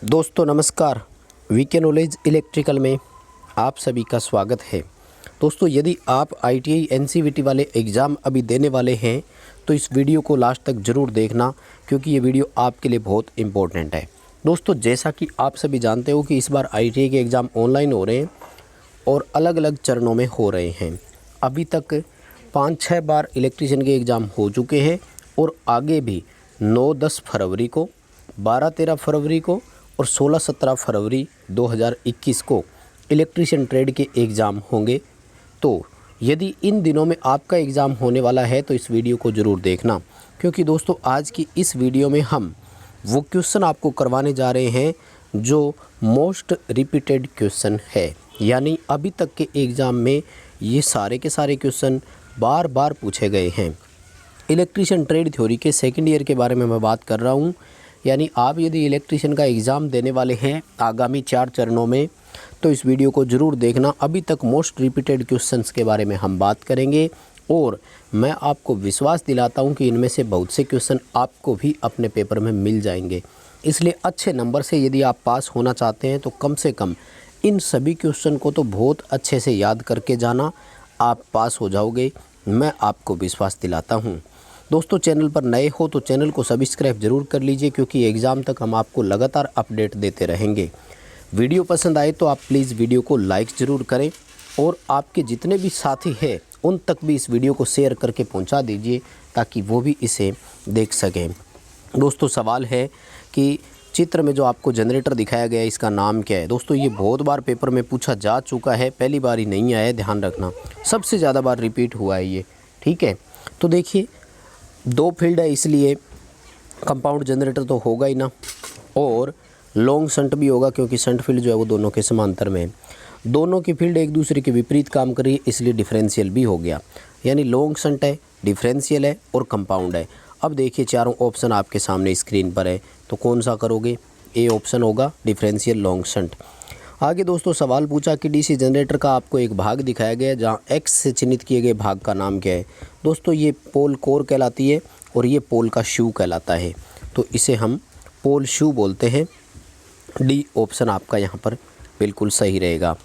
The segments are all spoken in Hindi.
दोस्तों नमस्कार। वीके नॉलेज इलेक्ट्रिकल में आप सभी का स्वागत है। दोस्तों यदि आप ITI NCVT वाले एग्ज़ाम अभी देने वाले हैं तो इस वीडियो को लास्ट तक ज़रूर देखना, क्योंकि ये वीडियो आपके लिए बहुत इम्पोर्टेंट है। दोस्तों जैसा कि आप सभी जानते हो कि इस बार ITI के एग्ज़ाम ऑनलाइन हो रहे हैं और अलग अलग चरणों में हो रहे हैं। अभी तक 5-6 बार इलेक्ट्रीशियन के एग्ज़ाम हो चुके हैं और आगे भी 9-10 फरवरी को, 12-13 फरवरी को और 16-17 फरवरी 2021 को इलेक्ट्रीशियन ट्रेड के एग्ज़ाम होंगे। तो यदि इन दिनों में आपका एग्ज़ाम होने वाला है तो इस वीडियो को ज़रूर देखना, क्योंकि दोस्तों आज की इस वीडियो में हम वो क्वेश्चन आपको करवाने जा रहे हैं जो मोस्ट रिपीटेड क्वेश्चन है। यानी अभी तक के एग्ज़ाम में ये सारे के सारे क्वेश्चन बार बार पूछे गए हैं। इलेक्ट्रीशियन ट्रेड थ्योरी के सेकंड ईयर के बारे में मैं बात कर रहा हूँ। यानी आप यदि इलेक्ट्रीशियन का एग्ज़ाम देने वाले हैं आगामी 4 चरणों में तो इस वीडियो को ज़रूर देखना। अभी तक मोस्ट रिपीटेड क्वेश्चंस के बारे में हम बात करेंगे और मैं आपको विश्वास दिलाता हूं कि इनमें से बहुत से क्वेश्चन आपको भी अपने पेपर में मिल जाएंगे। इसलिए अच्छे नंबर से यदि आप पास होना चाहते हैं तो कम से कम इन सभी क्वेश्चन को तो बहुत अच्छे से याद करके जाना, आप पास हो जाओगे, मैं आपको विश्वास दिलाता हूँ। दोस्तों चैनल पर नए हो तो चैनल को सब्सक्राइब ज़रूर कर लीजिए, क्योंकि एग्ज़ाम तक हम आपको लगातार अपडेट देते रहेंगे। वीडियो पसंद आए तो आप प्लीज़ वीडियो को लाइक ज़रूर करें और आपके जितने भी साथी हैं उन तक भी इस वीडियो को शेयर करके पहुंचा दीजिए ताकि वो भी इसे देख सकें। दोस्तों सवाल है कि चित्र में जो आपको जनरेटर दिखाया गया है इसका नाम क्या है। दोस्तों ये बहुत बार पेपर में पूछा जा चुका है, पहली बार ही नहीं आया है, ध्यान रखना। सबसे ज़्यादा बार रिपीट हुआ है ये, ठीक है। तो देखिए 2 फील्ड है इसलिए कंपाउंड जनरेटर तो होगा ही ना, और लॉन्ग शंट भी होगा क्योंकि शंट फील्ड जो है वो दोनों के समांतर में है। दोनों की फील्ड एक दूसरे के विपरीत काम कर रही है इसलिए डिफरेंशियल भी हो गया। यानी लॉन्ग शंट है, डिफरेंशियल है और कंपाउंड है। अब देखिए चारों ऑप्शन आपके सामने स्क्रीन पर है, तो कौन सा करोगे? ए ऑप्शन होगा, डिफरेंशियल लॉन्ग शंट। आगे दोस्तों सवाल पूछा कि डीसी जनरेटर का आपको एक भाग दिखाया गया है जहाँ एक्स से चिन्हित किए गए भाग का नाम क्या है। दोस्तों ये पोल कोर कहलाती है और ये पोल का शू कहलाता है, तो इसे हम पोल शू बोलते हैं। डी ऑप्शन आपका यहाँ पर बिल्कुल सही रहेगा।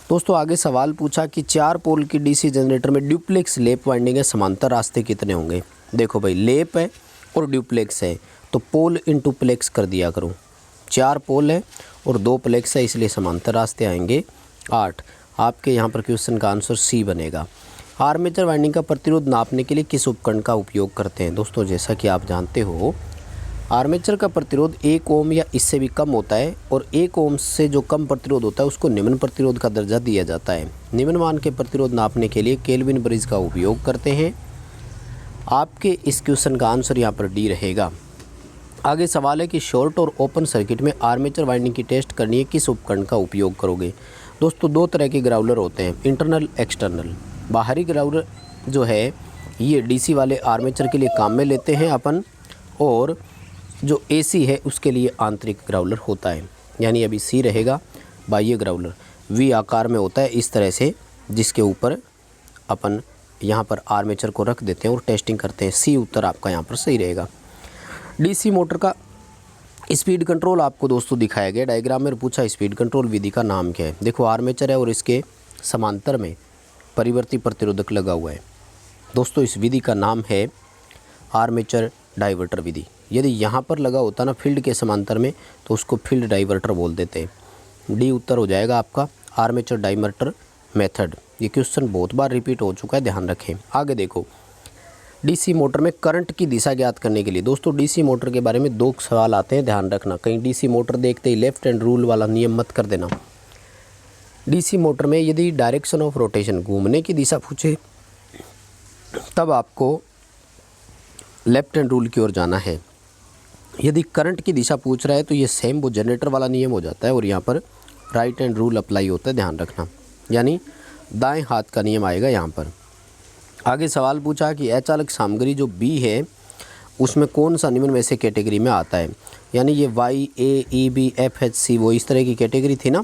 दोस्तों आगे सवाल पूछा कि 4 पोल की डीसी जनरेटर में ड्यूप्लेक्स लेप वाइंडिंग है, समांतर रास्ते कितने होंगे। देखो भाई लेप है और ड्यूप्लेक्स है तो पोल इंटू प्लेक्स कर दिया करो। 4 पोल है और 2 प्लेक्स है इसलिए समांतर रास्ते आएंगे 8। आपके यहाँ पर क्वेश्चन का आंसर सी बनेगा। आर्मेचर वाइंडिंग का प्रतिरोध नापने के लिए किस उपकरण का उपयोग करते हैं। दोस्तों जैसा कि आप जानते हो आर्मेचर का प्रतिरोध 1 ओम या इससे भी कम होता है और 1 ओम से जो कम प्रतिरोध होता है उसको निम्न प्रतिरोध का दर्जा दिया जाता है। निम्न मान के प्रतिरोध नापने के लिए केल्विन ब्रिज का उपयोग करते हैं। आपके इस क्वेश्चन का आंसर यहाँ पर डी रहेगा। आगे सवाल है कि शॉर्ट और ओपन सर्किट में आर्मेचर वाइंडिंग की टेस्ट करनी है, किस उपकरण का उपयोग करोगे। दोस्तों 2 तरह के ग्राउलर होते हैं, इंटरनल एक्सटर्नल। बाहरी ग्राउलर जो है ये डीसी वाले आर्मेचर के लिए काम में लेते हैं अपन, और जो एसी है उसके लिए आंतरिक ग्राउलर होता है। यानी अभी सी रहेगा। बाह्य ग्राउलर वी आकार में होता है इस तरह से, जिसके ऊपर अपन यहाँ पर आर्मेचर को रख देते हैं और टेस्टिंग करते हैं। सी उत्तर आपका यहाँ पर सही रहेगा। डीसी मोटर का स्पीड कंट्रोल आपको दोस्तों दिखाया गया डायग्राम में, पूछा स्पीड कंट्रोल विधि का नाम क्या है। देखो आर्मेचर है और इसके समांतर में परिवर्ती प्रतिरोधक लगा हुआ है। दोस्तों इस विधि का नाम है आर्मेचर डाइवर्टर विधि। यदि यहाँ पर लगा होता ना फील्ड के समांतर में तो उसको फील्ड डाइवर्टर बोल देते हैं। डी उत्तर हो जाएगा आपका, आर्मेचर डाइवर्टर मेथड। ये क्वेश्चन बहुत बार रिपीट हो चुका है, ध्यान रखें। आगे देखो डीसी मोटर में करंट की दिशा ज्ञात करने के लिए। दोस्तों डीसी मोटर के बारे में 2 सवाल आते हैं, ध्यान रखना। कहीं डीसी मोटर देखते ही लेफ्ट हैंड रूल वाला नियम मत कर देना। डीसी मोटर में यदि डायरेक्शन ऑफ रोटेशन घूमने की दिशा पूछे तब आपको लेफ्ट हैंड रूल की ओर जाना है। यदि करंट की दिशा पूछ रहा है तो ये सेम वो जनरेटर वाला नियम हो जाता है और यहाँ पर राइट हैंड रूल अप्लाई होता है, ध्यान रखना। यानी दाएं हाथ का नियम आएगा यहाँ पर। आगे सवाल पूछा कि अचालक सामग्री जो बी है उसमें कौन सा निम्न में से कैटेगरी में आता है। यानी ये Y A E B F H C वो इस तरह की कैटेगरी थी ना,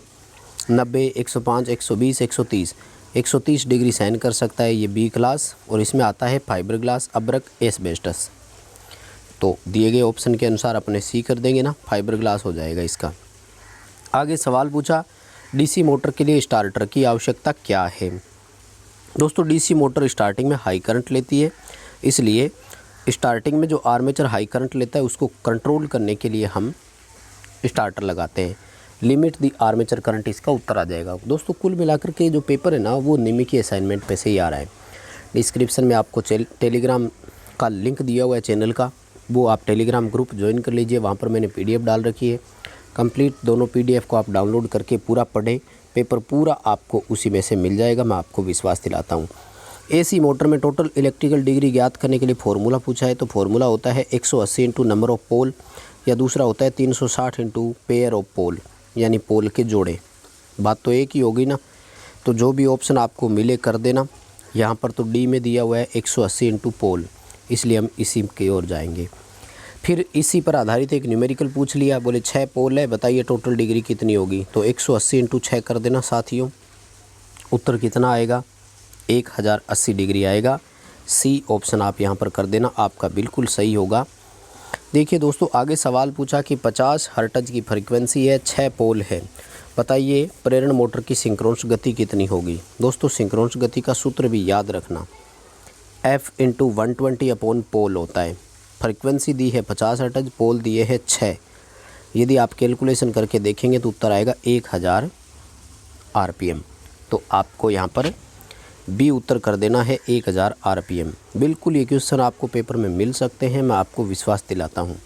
90, 105, 120, 130। 130 डिग्री सहन कर सकता है ये बी क्लास, और इसमें आता है फाइबर ग्लास, अब्रक, एस्बेस्टस। तो दिए गए ऑप्शन के अनुसार अपने सी कर देंगे ना, फाइबर ग्लास हो जाएगा इसका। आगे सवाल पूछा डीसी मोटर के लिए स्टार्टर की आवश्यकता क्या है। दोस्तों डीसी मोटर स्टार्टिंग में हाई करंट लेती है, इसलिए स्टार्टिंग में जो आर्मेचर हाई करंट लेता है उसको कंट्रोल करने के लिए हम स्टार्टर लगाते हैं। लिमिट द आर्मेचर करंट इसका उत्तर आ जाएगा। दोस्तों कुल मिलाकर के जो पेपर है ना वो निमी के असाइनमेंट पे से ही आ रहा है। डिस्क्रिप्शन में आपको टेलीग्राम का लिंक दिया हुआ है चैनल का, वो आप टेलीग्राम ग्रुप ज्वाइन कर लीजिए। वहाँ पर मैंने PDF डाल रखी है। कंप्लीट दोनों PDF को आप डाउनलोड करके पूरा पढ़ें, पेपर पूरा आपको उसी में से मिल जाएगा, मैं आपको विश्वास दिलाता हूँ। AC मोटर में टोटल इलेक्ट्रिकल डिग्री ज्ञात करने के लिए फॉर्मूला पूछा है, तो फॉर्मूला होता है 180 इंटू नंबर ऑफ पोल, या दूसरा होता है 360 इंटू पेयर ऑफ पोल, यानी पोल के जोड़े। बात तो एक ही होगी ना। तो जो भी ऑप्शन आपको मिले कर देना। यहाँ पर तो D में दिया हुआ है 180 इंटू पोल, इसलिए हम इसी की ओर जाएंगे। फिर इसी पर आधारित एक न्यूमेरिकल पूछ लिया, बोले 6 पोल है, बताइए टोटल डिग्री कितनी होगी। तो 180 इंटू 6 कर देना साथियों। उत्तर कितना आएगा? 1080 डिग्री आएगा। सी ऑप्शन आप यहाँ पर कर देना, आपका बिल्कुल सही होगा। देखिए दोस्तों आगे सवाल पूछा कि 50 हर्ट्ज की फ्रीक्वेंसी है, 6 पोल है, बताइए प्रेरण मोटर की सिंक्रोनस गति कितनी होगी। दोस्तों सिंक्रोनस गति का सूत्र भी याद रखना, F इंटू 120 अपॉन पोल होता है। फ्रीक्वेंसी दी है 50 हर्ट्ज, पोल दिए है 6। यदि आप कैलकुलेशन करके देखेंगे तो उत्तर आएगा 1000 RPM। तो आपको यहाँ पर बी उत्तर कर देना है 1000 RPM। बिल्कुल ये क्वेश्चन आपको पेपर में मिल सकते हैं, मैं आपको विश्वास दिलाता हूँ।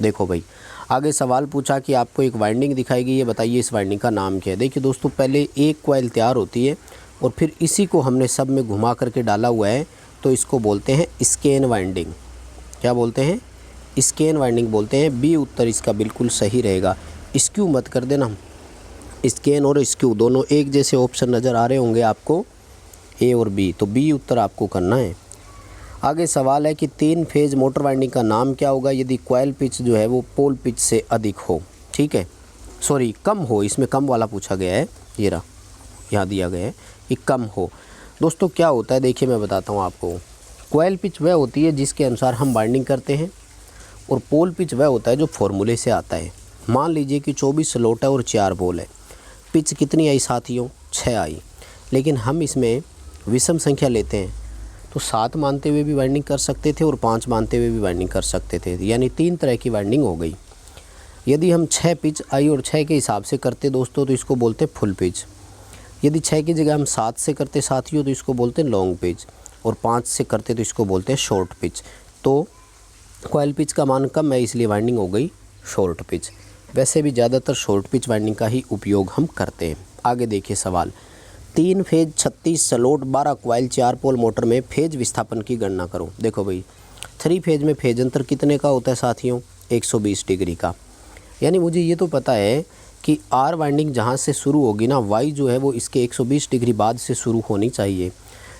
देखो भाई आगे सवाल पूछा कि आपको एक वाइंडिंग दिखाई गई है, बताइए इस वाइंडिंग का नाम क्या है। देखिए दोस्तों पहले एक कॉइल तैयार होती है और फिर इसी को हमने सब में घुमा करके डाला हुआ है, तो इसको बोलते हैं स्केन वाइंडिंग। क्या बोलते हैं? स्केन वाइंडिंग बोलते हैं। बी उत्तर इसका बिल्कुल सही रहेगा। स्क्यू मत कर देना, स्केन और स्क्यू दोनों एक जैसे ऑप्शन नज़र आ रहे होंगे आपको, ए और बी, तो बी उत्तर आपको करना है। आगे सवाल है कि 3 फेज मोटर वाइंडिंग का नाम क्या होगा यदि कॉइल पिच जो है वो पोल पिच से अधिक हो। ठीक है, सॉरी कम हो, इसमें कम वाला पूछा गया है, ये रहा यहाँ दिया गया है कि कम हो। दोस्तों क्या होता है देखिए मैं बताता हूँ आपको। कॉइल पिच वह होती है जिसके अनुसार हम वाइंडिंग करते हैं, और पोल पिच वह होता है जो फॉर्मूले से आता है। मान लीजिए कि 24 स्लॉट है और 4 पोल है, पिच कितनी आई साथियों? 6 आई। लेकिन हम इसमें विषम संख्या लेते हैं, तो 7 मानते हुए भी वाइंडिंग कर सकते थे और 5 मानते हुए भी वाइंडिंग कर सकते थे, यानी 3 तरह की वाइंडिंग हो गई। यदि हम 6 पिच आई और 6 के हिसाब से करते दोस्तों तो इसको बोलते फुल पिच। यदि 6 की जगह हम 7 से करते साथियों तो इसको बोलते हैं लॉन्ग पिच, और 5 से करते तो इसको बोलते हैं शॉर्ट पिच। तो कॉइल पिच का मान कम है इसलिए वाइंडिंग हो गई शॉर्ट पिच। वैसे भी ज़्यादातर शॉर्ट पिच वाइंडिंग का ही उपयोग हम करते हैं। आगे देखिए सवाल, 3 phase 36 slot 12 coil 4 pole motor में फेज विस्थापन की गणना करो। देखो भाई 3 फेज में फेज अंतर कितने का होता है साथियों? 120 डिग्री का। यानी मुझे ये तो पता है कि आर वाइंडिंग जहाँ से शुरू होगी ना, वाई जो है वो इसके 120 डिग्री बाद से शुरू होनी चाहिए।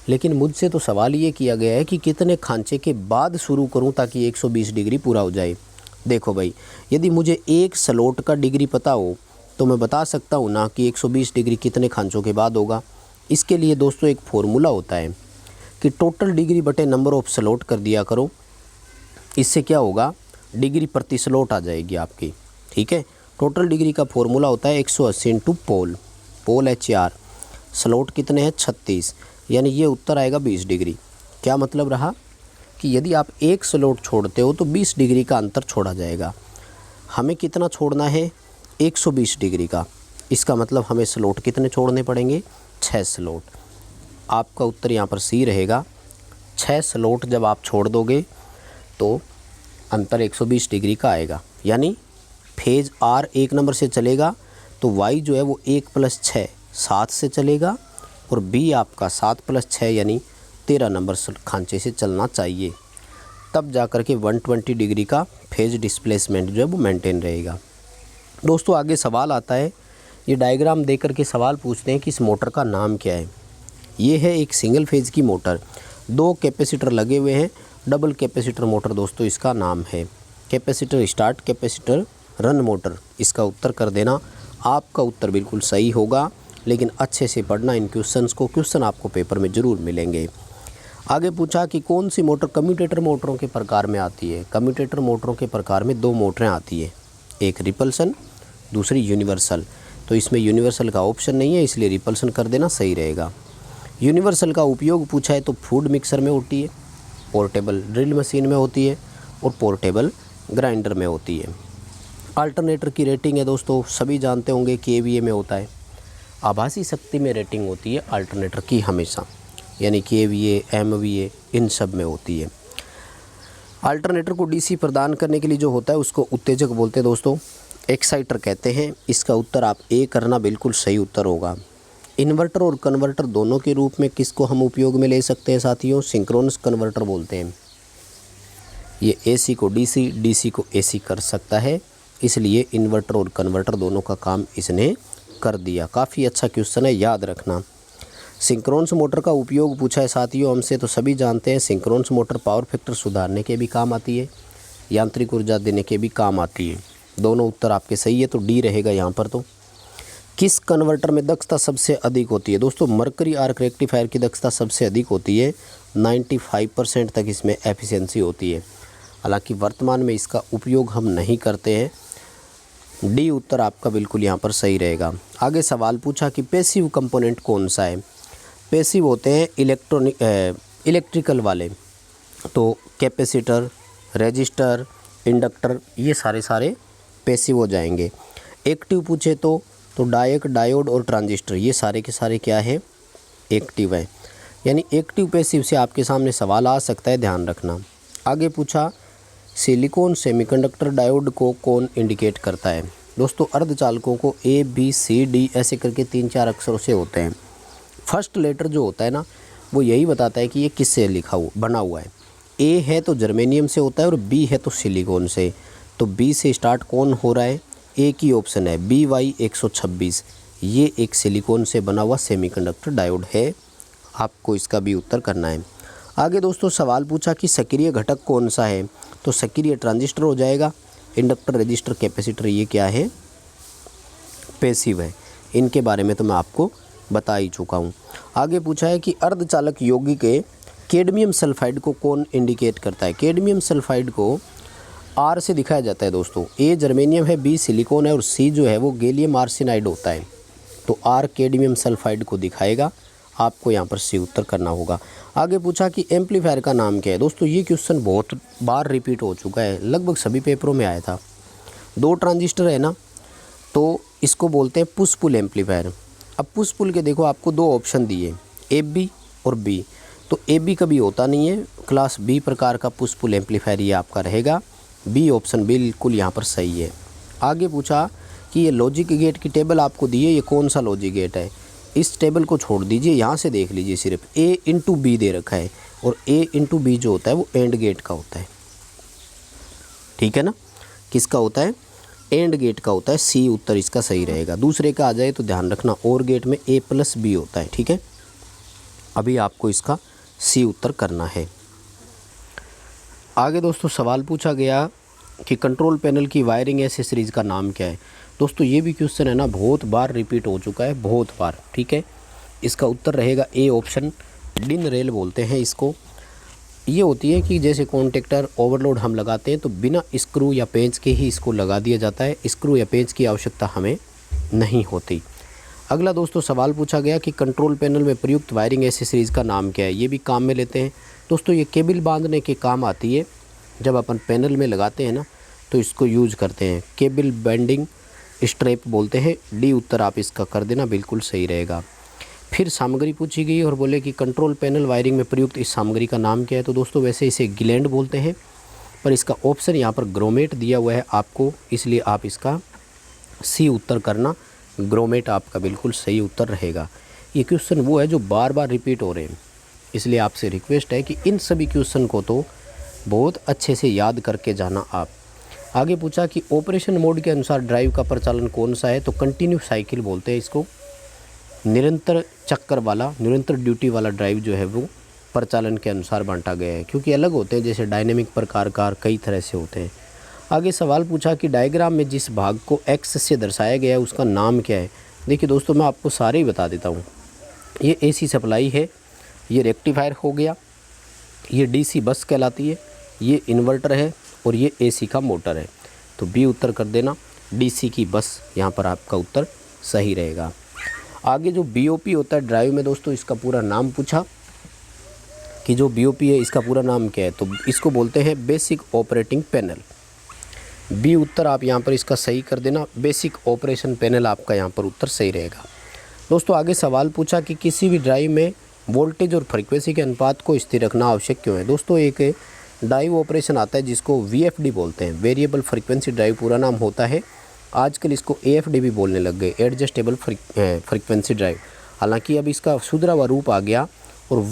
लेकिन मुझसे तो सवाल ये किया गया है कि कितने खांचे के बाद शुरू करूँ ताकि 120 डिग्री पूरा हो जाए। देखो भाई यदि मुझे एक स्लॉट का डिग्री पता हो तो मैं बता सकता हूँ ना कि 120 डिग्री कितने खांचों के बाद होगा। इसके लिए दोस्तों एक फॉर्मूला होता है कि टोटल डिग्री बटे नंबर ऑफ स्लॉट कर दिया करो। इससे क्या होगा? डिग्री प्रति स्लॉट आ जाएगी आपकी। ठीक है, टोटल डिग्री का फॉर्मूला होता है 180 इंटू पोल। पोल है 4, स्लॉट कितने हैं? 36, यानी ये उत्तर आएगा 20 डिग्री। क्या मतलब रहा कि यदि आप एक स्लॉट छोड़ते हो तो 20 डिग्री का अंतर छोड़ा जाएगा। हमें कितना छोड़ना है? 120 डिग्री का। इसका मतलब हमें स्लॉट कितने छोड़ने पड़ेंगे? 6 स्लॉट। आपका उत्तर यहाँ पर सी रहेगा। 6 स्लॉट जब आप छोड़ दोगे तो अंतर 120 डिग्री का आएगा। यानी फेज आर 1 नंबर से चलेगा तो वाई जो है वो 1 + 6 7 से चलेगा, और बी आपका 7 + 6 यानी 13 नंबर खांचे से चलना चाहिए। तब जा कर के 120 डिग्री का फेज डिस्प्लेसमेंट जो है वो मेंटेन रहेगा। दोस्तों आगे सवाल आता है, ये डायग्राम देकर के सवाल पूछते हैं कि इस मोटर का नाम क्या है। ये है एक सिंगल फेज की मोटर, 2 कैपेसिटर लगे हुए हैं, डबल कैपेसिटर मोटर दोस्तों इसका नाम है। Capacitor start, capacitor run motor, इसका उत्तर कर देना। आपका उत्तर बिल्कुल सही होगा, लेकिन अच्छे से पढ़ना इन क्वेश्चंस को, क्वेश्चन आपको पेपर में ज़रूर मिलेंगे। आगे पूछा कि कौन सी मोटर कम्यूटेटर मोटरों के प्रकार में आती है। कम्यूटेटर मोटरों के प्रकार में 2 मोटरें आती है, एक रिपल्सन, दूसरी यूनिवर्सल। तो इसमें यूनिवर्सल का ऑप्शन नहीं है, इसलिए रिपल्सन कर देना सही रहेगा। यूनिवर्सल का उपयोग पूछा है तो फूड मिक्सर में होती है, पोर्टेबल ड्रिल मशीन में होती है और पोर्टेबल ग्राइंडर में होती है। अल्टरनेटर की रेटिंग है दोस्तों, सभी जानते होंगे केवीए में होता है। आभासी शक्ति में रेटिंग होती है अल्टरनेटर की हमेशा, यानी केवीए, एमवीए इन सब में होती है। अल्टरनेटर को डीसी प्रदान करने के लिए जो होता है उसको उत्तेजक बोलते हैं दोस्तों, एक्साइटर कहते हैं। इसका उत्तर आप ए करना बिल्कुल सही उत्तर होगा। इन्वर्टर और कन्वर्टर दोनों के रूप में किसको हम उपयोग में ले सकते हैं साथियों? सिंक्रोनस कन्वर्टर बोलते हैं। ये एसी को डीसी, डीसी को एसी कर सकता है, इसलिए इन्वर्टर और कन्वर्टर दोनों का काम इसने कर दिया। काफ़ी अच्छा क्वेश्चन है, याद रखना। सिंक्रोनस मोटर का उपयोग पूछा है साथियों हमसे, तो सभी जानते हैं सिंक्रोनस मोटर पावर फैक्टर सुधारने के भी काम आती है, यांत्रिक ऊर्जा देने के भी काम आती है। दोनों उत्तर आपके सही है, तो डी रहेगा यहाँ पर। तो किस कन्वर्टर में दक्षता सबसे अधिक होती है? दोस्तों मरकरी आर्क रेक्टिफायर की दक्षता सबसे अधिक होती है, 95% तक इसमें एफिशिएंसी होती है। हालांकि वर्तमान में इसका उपयोग हम नहीं करते हैं। डी उत्तर आपका बिल्कुल यहाँ पर सही रहेगा। आगे सवाल पूछा कि पैसिव कंपोनेंट कौन सा है? पैसिव होते हैं इलेक्ट्रिकल वाले, तो कैपेसिटर, रेजिस्टर, इंडक्टर, ये सारे पैसिव हो जाएंगे। एक्टिव पूछे तो डायक, डायोड और ट्रांजिस्टर, ये सारे के सारे क्या है? एक्टिव है। यानी एक्टिव पैसिव से आपके सामने सवाल आ सकता है, ध्यान रखना। आगे पूछा सिलिकॉन सेमीकंडक्टर डायोड को कौन इंडिकेट करता है? दोस्तों अर्धचालकों को ABCD ऐसे करके 3-4 अक्षरों से होते हैं। फर्स्ट लेटर जो होता है ना, वो यही बताता है कि ये किससे बना हुआ है। A है तो जर्मेनियम से होता है और B है तो सिलिकॉन से। तो B से स्टार्ट कौन हो रहा है? एक ही ऑप्शन है BY126, ये एक सिलिकॉन से बना हुआ सेमीकंडक्टर डायोड है। आपको इसका भी उत्तर करना है। आगे दोस्तों सवाल पूछा कि सक्रिय घटक कौन सा है? तो सक्रिय ट्रांजिस्टर हो जाएगा। इंडक्टर, रेजिस्टर, कैपेसिटर ये क्या है? पैसिव है। इनके बारे में तो मैं आपको बता ही चुका हूँ। आगे पूछा है कि अर्धचालक यौगिक के कैडमियम सल्फाइड को कौन इंडिकेट करता है? कैडमियम सल्फाइड को R से दिखाया जाता है दोस्तों। A जर्मेनियम है, B सिलिकॉन है और C जो है वो गैलियम आर्सेनाइड होता है। तो R कैडमियम सल्फाइड को दिखाएगा। आपको यहाँ पर C उत्तर करना होगा। आगे पूछा कि एम्पलीफायर का नाम क्या है? दोस्तों ये क्वेश्चन बहुत बार रिपीट हो चुका है, लगभग सभी पेपरों में आया था। 2 ट्रांजिस्टर है ना, तो इसको बोलते हैं पुश पुल एम्पलीफायर। अब पुश पुल के देखो आपको 2 ऑप्शन दिए, AB और B। तो AB कभी होता नहीं है, क्लास B प्रकार का पुश पुल एम्पलीफायर ये आपका रहेगा। B ऑप्शन बिल्कुल यहाँ पर सही है। आगे पूछा कि ये लॉजिक गेट की टेबल आपको दी है, ये कौन सा लॉजिक गेट है? इस टेबल को छोड़ दीजिए, यहाँ से देख लीजिए, सिर्फ A/B दे रखा है और A/B जो होता है वो एंड गेट का होता है। ठीक है ना, किसका होता है? एंड गेट का होता है। C उत्तर इसका सही रहेगा। दूसरे का आ जाए तो ध्यान रखना, और गेट में A+B होता है। ठीक है, अभी आपको इसका C उत्तर करना है। आगे दोस्तों सवाल पूछा गया कि कंट्रोल पैनल की वायरिंग एसेसरीज का नाम क्या है? दोस्तों ये भी क्वेश्चन है ना, बहुत बार रिपीट हो चुका है, बहुत बार। ठीक है, इसका उत्तर रहेगा A ऑप्शन, डिन रेल बोलते हैं इसको। ये होती है कि जैसे कॉन्टेक्टर ओवरलोड हम लगाते हैं तो बिना स्क्रू या पेंच के ही इसको लगा दिया जाता है, स्क्रू या पेंच की आवश्यकता हमें नहीं होती। अगला दोस्तों सवाल पूछा गया कि कंट्रोल पैनल में प्रयुक्त वायरिंग एसेसरीज का नाम क्या है? ये भी काम में लेते हैं दोस्तों, ये केबल बांधने के काम आती है। जब अपन पैनल में लगाते हैं ना तो इसको यूज करते हैं, केबल बेंडिंग स्ट्रैप बोलते हैं। डी उत्तर आप इसका कर देना, बिल्कुल सही रहेगा। फिर सामग्री पूछी गई और बोले कि कंट्रोल पैनल वायरिंग में प्रयुक्त इस सामग्री का नाम क्या है? तो दोस्तों वैसे इसे गिलैंड बोलते हैं, पर इसका ऑप्शन यहाँ पर ग्रोमेट दिया हुआ है आपको, इसलिए आप इसका C उत्तर करना। ग्रोमेट आपका बिल्कुल सही उत्तर रहेगा। ये क्वेश्चन वो है जो बार बार रिपीट हो रहे हैं, इसलिए आपसे रिक्वेस्ट है कि इन सभी क्वेश्चन को तो बहुत अच्छे से याद करके जाना आप। आगे पूछा कि ऑपरेशन मोड के अनुसार ड्राइव का प्रचालन कौन सा है? तो कंटिन्यू साइकिल बोलते हैं इसको। निरंतर चक्कर वाला, निरंतर ड्यूटी वाला ड्राइव जो है वो प्रचालन के अनुसार बांटा गया है, क्योंकि अलग होते हैं, जैसे डायनेमिक प्रकार कार कई तरह से होते हैं। आगे सवाल पूछा कि डायग्राम में जिस भाग को X से दर्शाया गया है उसका नाम क्या है? देखिए दोस्तों मैं आपको सारे ही बता देता हूँ। ये AC सप्लाई है, ये रेक्टिफायर हो गया, ये DC बस कहलाती है, ये इन्वर्टर है और ये AC का मोटर है। तो B उत्तर कर देना। DC की बस यहाँ पर आपका उत्तर सही रहेगा। आगे जो BOP होता है ड्राइव में दोस्तों, इसका पूरा नाम पूछा कि जो BOP है इसका पूरा नाम क्या है, तो इसको बोलते हैं बेसिक ऑपरेटिंग पैनल। बी उत्तर आप यहाँ पर इसका सही कर देना, बेसिक ऑपरेशन पैनल आपका यहाँ पर उत्तर सही रहेगा। दोस्तों आगे सवाल पूछा कि किसी भी ड्राइव में वोल्टेज और फ्रीक्वेंसी के अनुपात को स्थिर रखना आवश्यक क्यों है। दोस्तों एक ड्राइव ऑपरेशन आता है जिसको VFD बोलते हैं, वेरिएबल फ्रीक्वेंसी ड्राइव पूरा नाम होता है। आजकल इसको AFD भी बोलने लग गए, एडजस्टेबल फ्रीक्वेंसी ड्राइव। हालांकि अब इसका सुधरा हुआ रूप आ गया और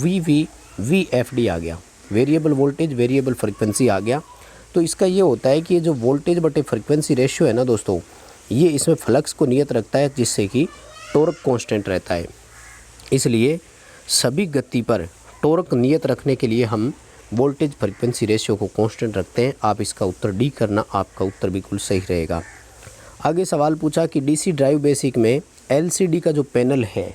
VFD आ गया, वेरिएबल वोल्टेज वेरिएबल फ्रीक्वेंसी आ गया। तो इसका ये होता है कि ये जो वोल्टेज बटे फ्रीक्वेंसी रेशियो है ना दोस्तों, ये इसमें फ्लक्स को नियत रखता है जिससे कि टॉर्क कांस्टेंट रहता है। इसलिए सभी गति पर टॉर्क नियत रखने के लिए हम वोल्टेज फ्रीक्वेंसी रेशियो को कांस्टेंट रखते हैं। आप इसका उत्तर डी करना, आपका उत्तर बिल्कुल सही रहेगा। आगे सवाल पूछा कि DC ड्राइव बेसिक में LCD का जो पैनल है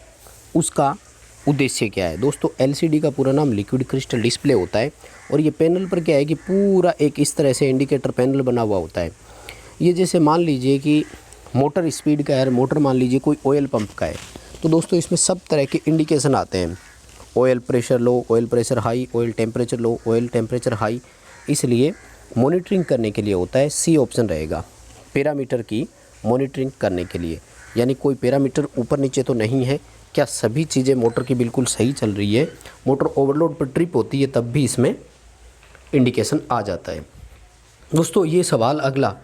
उसका उद्देश्य क्या है। दोस्तों LCD का पूरा नाम लिक्विड क्रिस्टल डिस्प्ले होता है और ये पैनल पर क्या है कि पूरा एक इस तरह से इंडिकेटर पैनल बना हुआ होता है। ये जैसे मान लीजिए कि मोटर स्पीड का है, मोटर मान लीजिए कोई ऑयल पंप का है, तो दोस्तों इसमें सब तरह के इंडिकेशन आते हैं, oil pressure low, oil pressure high, oil temperature low, oil temperature high. इसलिए मॉनिटरिंग करने के लिए होता है, C ऑप्शन रहेगा, पैरामीटर की मॉनिटरिंग करने के लिए। यानी कोई पैरामीटर ऊपर नीचे तो नहीं है, क्या सभी चीज़ें मोटर की बिल्कुल सही चल रही है, मोटर ओवरलोड पर ट्रिप होती है तब भी इसमें इंडिकेशन आ जाता है। दोस्तों ये सवाल अगला,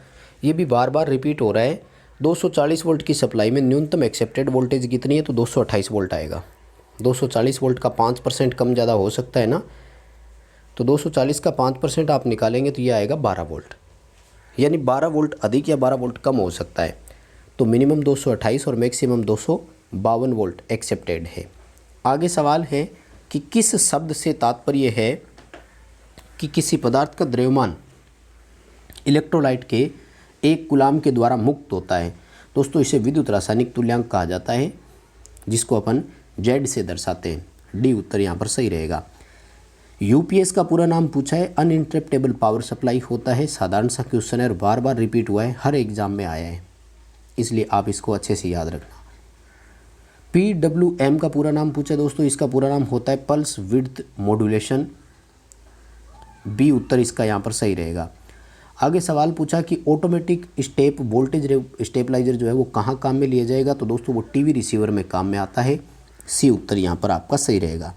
ये भी बार बार रिपीट हो रहा है। 240 वोल्ट की सप्लाई में न्यूनतम एक्सेप्टेड वोल्टेज कितनी है, तो 228 वोल्ट आएगा। 240 वोल्ट का 5% कम ज़्यादा हो सकता है ना, तो 240 का 5% आप निकालेंगे तो ये आएगा 12 वोल्ट, यानी 12 वोल्ट अधिक या 12 वोल्ट कम हो सकता है। तो मिनिमम 228 और मैक्सिमम 252 वोल्ट एक्सेप्टेड है। आगे सवाल है कि किस शब्द से तात्पर्य है कि किसी पदार्थ का द्रव्यमान इलेक्ट्रोलाइट के एक कूलाम के द्वारा मुक्त होता है। दोस्तों इसे विद्युत रासायनिक तुल्यांक कहा जाता है, जिसको अपन Z से दर्शाते हैं। डी उत्तर यहाँ पर सही रहेगा। UPS का पूरा नाम पूछा है, अनइंटरप्टेबल पावर सप्लाई होता है। साधारण सा क्वेश्चन है और बार बार रिपीट हुआ है, हर एग्जाम में आया है, इसलिए आप इसको अच्छे से याद रखना। PWM का पूरा नाम पूछा दोस्तों, इसका पूरा नाम होता है पल्स विड्थ मॉड्यूलेशन। बी उत्तर इसका यहाँ पर सही रहेगा। आगे सवाल पूछा कि ऑटोमेटिक स्टेप वोल्टेज स्टेबलाइजर जो है वो कहाँ काम में लिया जाएगा, तो दोस्तों वो टीवी रिसीवर में काम में आता है। सी उत्तर यहाँ पर आपका सही रहेगा।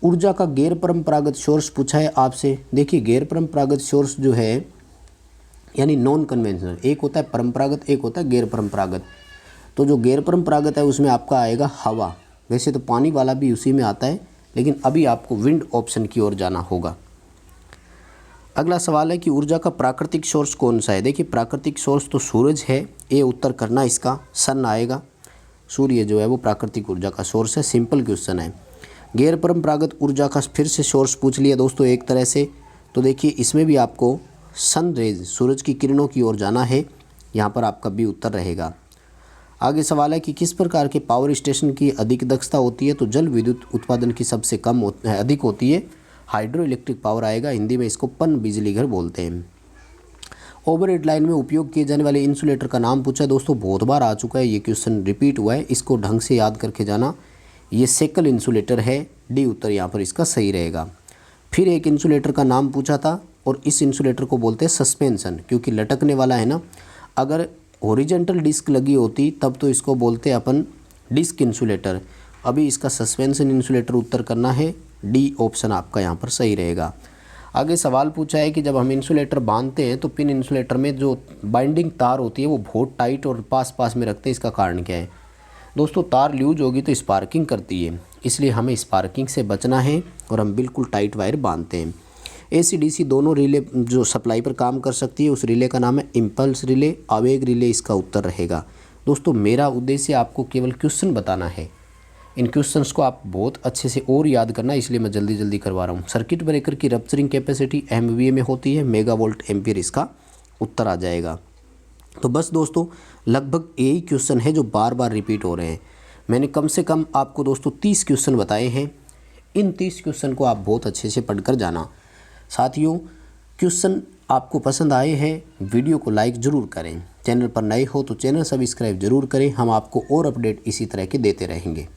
ऊर्जा का गैर परंपरागत सोर्स पूछा है आपसे। देखिए गैर परंपरागत सोर्स जो है यानी नॉन कन्वेंशनल, एक होता है परंपरागत, एक होता है गैर परंपरागत। तो जो गैर परंपरागत है उसमें आपका आएगा हवा। वैसे तो पानी वाला भी उसी में आता है, लेकिन अभी आपको विंड ऑप्शन की ओर जाना होगा। अगला सवाल है कि ऊर्जा का प्राकृतिक सोर्स कौन सा है। देखिए प्राकृतिक सोर्स तो सूरज है, ए उत्तर करना इसका, सन आएगा। सूर्य जो है वो प्राकृतिक ऊर्जा का सोर्स है, सिंपल क्वेश्चन है। गैर परंपरागत ऊर्जा का फिर से सोर्स पूछ लिया दोस्तों एक तरह से, तो देखिए इसमें भी आपको सन रेज, सूरज की किरणों की ओर जाना है, यहाँ पर आपका बी उत्तर रहेगा। आगे सवाल है कि किस प्रकार के पावर स्टेशन की अधिक दक्षता होती है, तो जल विद्युत उत्पादन की सबसे कम अधिक होती है, हाइड्रो इलेक्ट्रिक पावर आएगा, हिंदी में इसको पन बिजली घर बोलते हैं। ओवरहेड लाइन में उपयोग किए जाने वाले इंसुलेटर का नाम पूछा है दोस्तों, बहुत बार आ चुका है ये क्वेश्चन, रिपीट हुआ है, इसको ढंग से याद करके जाना। ये सेकल इंसुलेटर है, डी उत्तर यहाँ पर इसका सही रहेगा। फिर एक इंसुलेटर का नाम पूछा था और इस इंसुलेटर को बोलते हैं सस्पेंशन, क्योंकि लटकने वाला है ना। अगर हॉरिजॉन्टल डिस्क लगी होती तब तो इसको बोलते हैं अपन डिस्क इंसुलेटर, अभी इसका सस्पेंशन इंसुलेटर उत्तर करना है, डी ऑप्शन आपका यहाँ पर सही रहेगा। आगे सवाल पूछा है कि जब हम इंसुलेटर बांधते हैं तो पिन इंसुलेटर में जो बाइंडिंग तार होती है वो बहुत टाइट और पास में रखते हैं, इसका कारण क्या है। दोस्तों तार लूज होगी तो स्पार्किंग करती है, इसलिए हमें स्पार्किंग से बचना है और हम बिल्कुल टाइट वायर बांधते हैं। AC/DC दोनों रिले जो सप्लाई पर काम कर सकती है, उस रिले का नाम है इम्पल्स रिले, आवेग रिले इसका उत्तर रहेगा। दोस्तों मेरा उद्देश्य आपको केवल क्वेश्चन बताना है, इन क्वेश्चंस को आप बहुत अच्छे से और याद करना, इसलिए मैं जल्दी करवा रहा हूँ। सर्किट ब्रेकर की रप्चरिंग कैपेसिटी MVA में होती है, मेगावोल्ट एम्पियर इसका उत्तर आ जाएगा। तो बस दोस्तों लगभग यही क्वेश्चन है जो बार बार रिपीट हो रहे हैं। मैंने कम से कम आपको दोस्तों 30 क्वेश्चन बताए हैं, इन 30 क्वेश्चन को आप बहुत अच्छे से पढ़कर जाना। साथियों क्वेश्चन आपको पसंद आए हैं, वीडियो को लाइक ज़रूर करें चैनल पर नए हो तो चैनल सब्सक्राइब ज़रूर करें, हम आपको और अपडेट इसी तरह के देते रहेंगे।